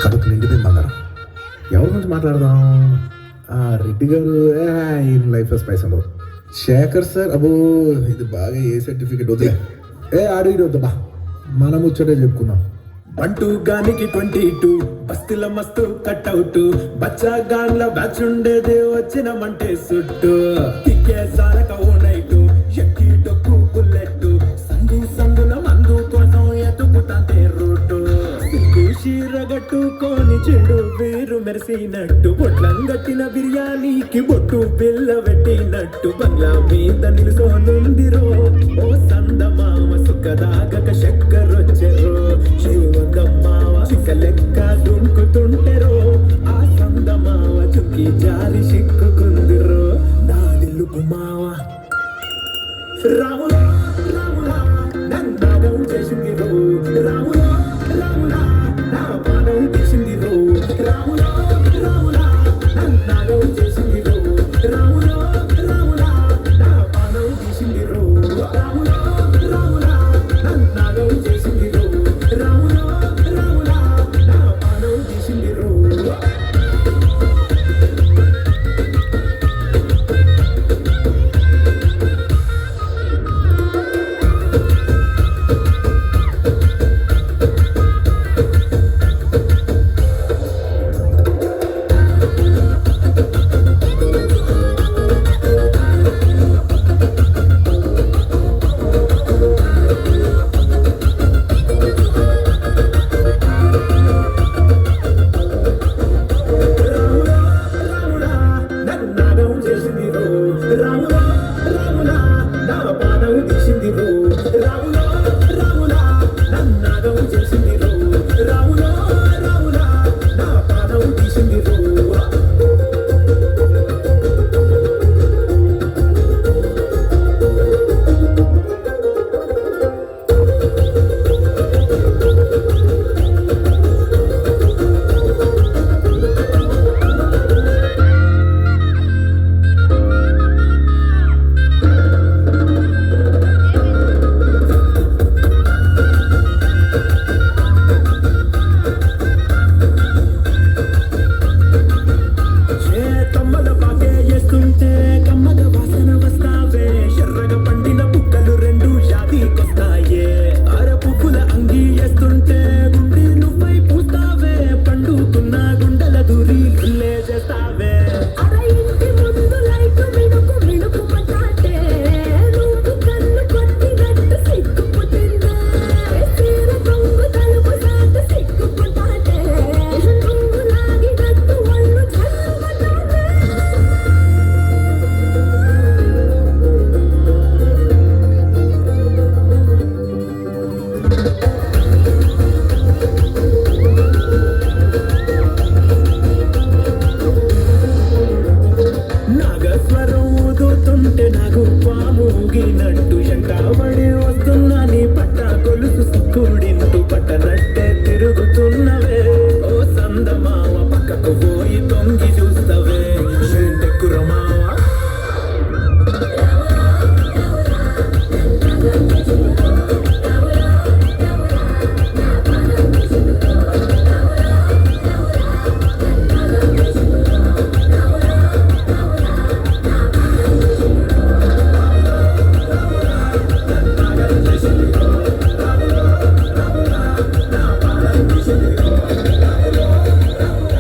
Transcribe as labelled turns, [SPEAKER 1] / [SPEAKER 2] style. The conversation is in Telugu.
[SPEAKER 1] కడుపు నిండిపోయింది బంగారం. ఎవరి గురించి మాట్లాడదాం? రెడ్డి గారు ఈయన లైఫ్లో స్పైస్ ఉండవు. శేఖర్ సార్ అబ్బో ఇది బాగా ఏ సర్టిఫికేట్ వదిలే అడిగి వద్దా మనం ముచ్చటే చెప్పుకుందాం.
[SPEAKER 2] బంటూ గానికి 22 బస్తీల మస్తు కట్అవుట్ బచ్చా గాన్ల బ్యాచ్ ఉండేది వచ్చినమంటే సుట్టు కిక్కే సారక ఓ నైటు ఎక్కి డొక్కు బుల్లెట్ సందు సందుల మందు కోసం ఎతుకుతాంటే రూటు షీరగట్టుకొని చెడు వీరు మెరిసినట్టు బొట్లంగట్టిన బిర్యానీకి బొట్టు బిల్ల పెట్టినట్టు బంగ్లా మీద నిలుసోనుందిరో ఓ సందమామ సుఖదాగక చక్కరొచ్చెరో శివగమ్మావ చిక్క లెక్క దుంకుతుంటెరో ఆ సందమావ చుక్కి జారి చిక్కుకుందిరో నాదిల్లుకు మావ రాములా రాములా నన్నాగం చేసిందిరో రాములా రాములా నా పానం తీసిందిరో రాములా